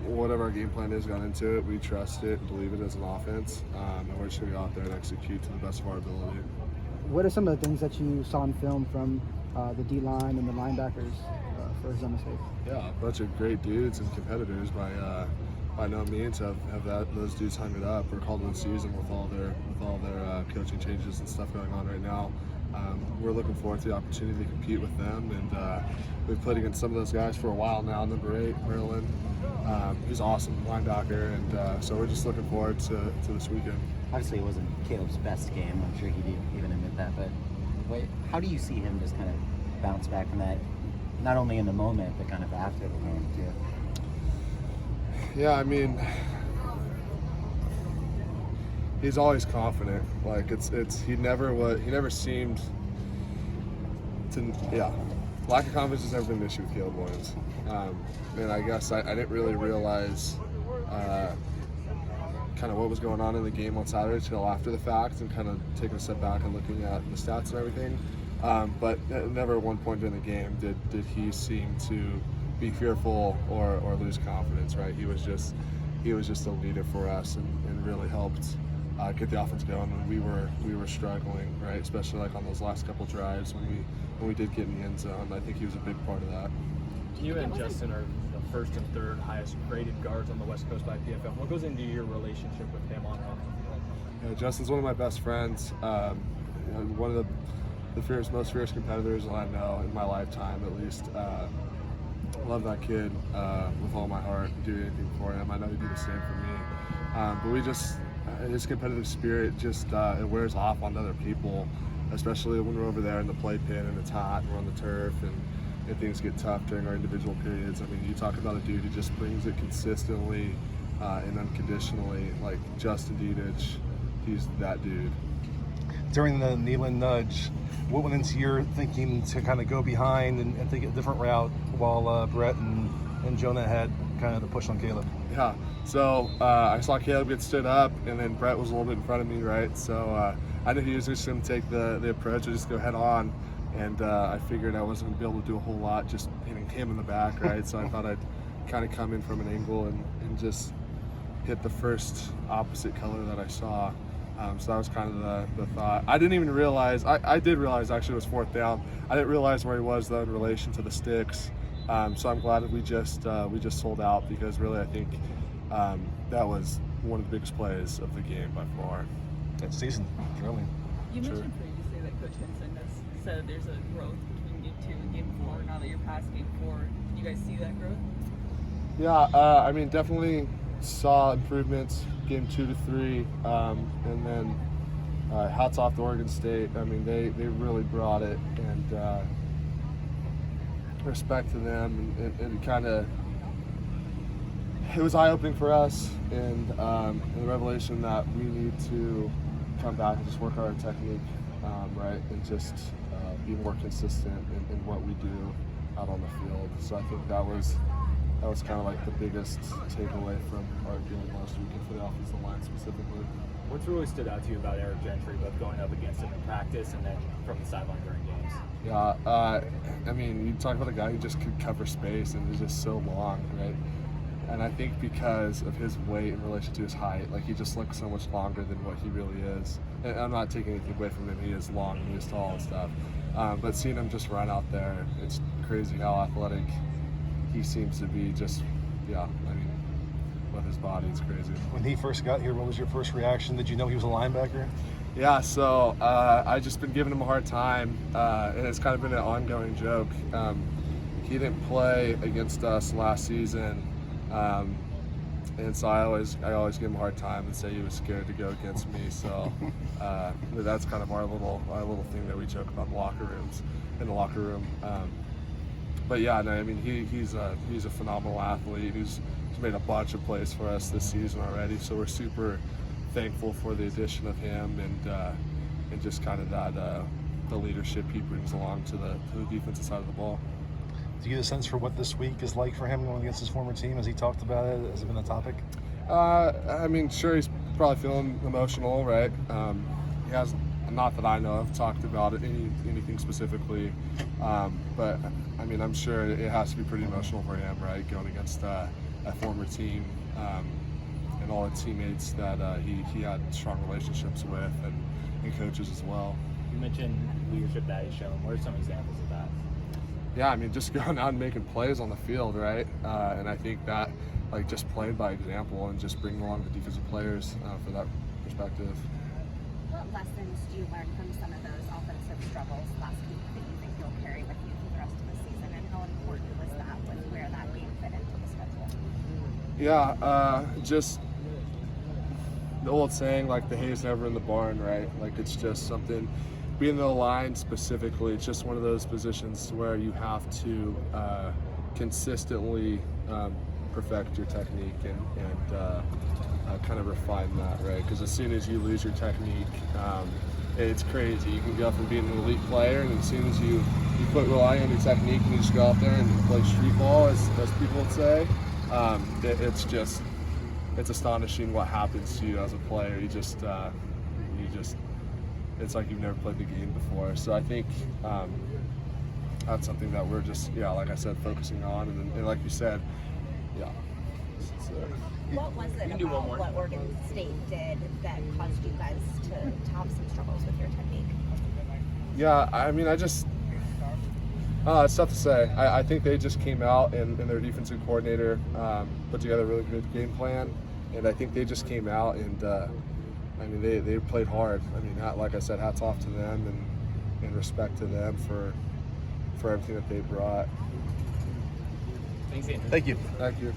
whatever our game plan is going into it, we trust it and believe it as an offense, and we're just going to go out there and execute to the best of our ability. What are some of the things that you saw in film from the D-line and the linebackers for his mistake? Yeah, a bunch of great dudes and competitors by no means have those dudes hung it up. We're called to the season with all their coaching changes and stuff going on right now. We're looking forward to the opportunity to compete with them, and we've played against some of those guys for a while now. Number 8, Maryland, he's awesome linebacker, and so we're just looking forward to this weekend. Obviously, it wasn't Caleb's best game. I'm sure he'd even admit that. But how do you see him just kind of bounce back from that, not only in the moment, but kind of after the game, too? Yeah, I mean, he's always confident. Like he never seemed to. Yeah, lack of confidence has never been an issue with Caleb Williams. And I guess I didn't really realize kind of what was going on in the game on Saturday until after the fact, and kind of taking a step back and looking at the stats and everything. But never at one point during the game did he seem to be fearful or lose confidence. Right? He was just a leader for us and really helped get the offense going when we were struggling. Right? Especially like on those last couple drives when we did get in the end zone. I think he was a big part of that. You and Justin are the first and third highest graded guards on the West Coast by PFF. What goes into your relationship with him on offense? Yeah, Justin's one of my best friends. One of the most fierce competitors I know in my lifetime, at least. Love that kid with all my heart. Do anything for him. I know he'd do the same for me. But we just his competitive spirit just it wears off on other people, especially when we're over there in the play pit and it's hot and we're on the turf and things get tough during our individual periods. I mean, you talk about a dude who just brings it consistently and unconditionally, like Justin Dedich. He's that dude. During the Nealon nudge, what went into your thinking to kind of go behind and take a different route while Brett and Jonah had kind of the push on Caleb? Yeah, so I saw Caleb get stood up, and then Brett was a little bit in front of me, right? So I knew he was just going to take the approach or just go head on, and I figured I wasn't going to be able to do a whole lot just hitting him in the back, right? So I thought I'd kind of come in from an angle and just hit the first opposite color that I saw. So that was kind of the thought. I didn't even realize, I did realize actually it was 4th down. I didn't realize where he was though in relation to the sticks. So I'm glad that we just sold out, because really I think that was one of the biggest plays of the game by far. That season, really. You mentioned previously that Coach Henson has said there's a growth between Game 2 and Game 4. Now that you're past Game 4, can you guys see that growth? Yeah, I mean, definitely saw improvements Game 2 to 3, and then hats off to Oregon State. I mean, they really brought it, and respect to them, and kind of it was eye-opening for us, and the revelation that we need to come back and just work on our technique, right, and just be more consistent in what we do out on the field. So I think that was kind of like the biggest takeaway from our game last weekend for the offensive line specifically. What's really stood out to you about Eric Gentry, both going up against him in practice and then from the sideline during games? Yeah, I mean, you talk about a guy who just could cover space and is just so long, right? And I think because of his weight in relation to his height, like, he just looks so much longer than what he really is. And I'm not taking anything away from him. He is long, he is tall and stuff. But seeing him just run out there, it's crazy how athletic he seems to be. Just, yeah, I mean, with his body, it's crazy. When he first got here, what was your first reaction? Did you know he was a linebacker? Yeah, so I just been giving him a hard time, and it's kind of been an ongoing joke. He didn't play against us last season, and so I always give him a hard time and say he was scared to go against me. So that's kind of our little thing that we joke about in the locker room. But yeah, no, I mean, he's a phenomenal athlete. He's made a bunch of plays for us this season already, so we're super thankful for the addition of him and just kind of that the leadership he brings along to the defensive side of the ball. Do you get a sense for what this week is like for him going against his former team? Has he talked about it? Has it been a topic? I mean, sure, he's probably feeling emotional, right? He hasn't, not that I know of, talked about it, anything specifically. But I mean, I'm sure it has to be pretty emotional for him, right? Going against a former team, and all the teammates that he had strong relationships with, and coaches as well. You mentioned leadership that he's shown. What are some examples of that? Yeah, I mean, just going out and making plays on the field, right? And I think that, like, just playing by example and just bringing along the defensive players for that perspective. What lessons do you learn from some of those offensive struggles last week that you think you'll carry with you for the rest of the season, and how important was that with where that game fit into the schedule? Yeah, just the old saying, like, the hay's never in the barn, right? Like, it's just something, being in the line specifically, it's just one of those positions where you have to consistently perfect your technique and kind of refine that, right? Because as soon as you lose your technique, it's crazy. You can go from being an elite player, and as soon as you quit relying on your technique and you just go out there and play street ball, as people would say, it's astonishing what happens to you as a player. It's like you've never played the game before. So I think that's something that we're just, like I said, focusing on. And like you said, What was it about what Oregon State did that caused you guys to have some struggles with your technique? Yeah, I mean, it's tough to say. I think they just came out and their defensive coordinator put together a really good game plan. And I think they just came out and, they played hard. I mean, like I said, hats off to them and respect to them for everything that they brought. Thanks, Andrew. Thank you. Thank you.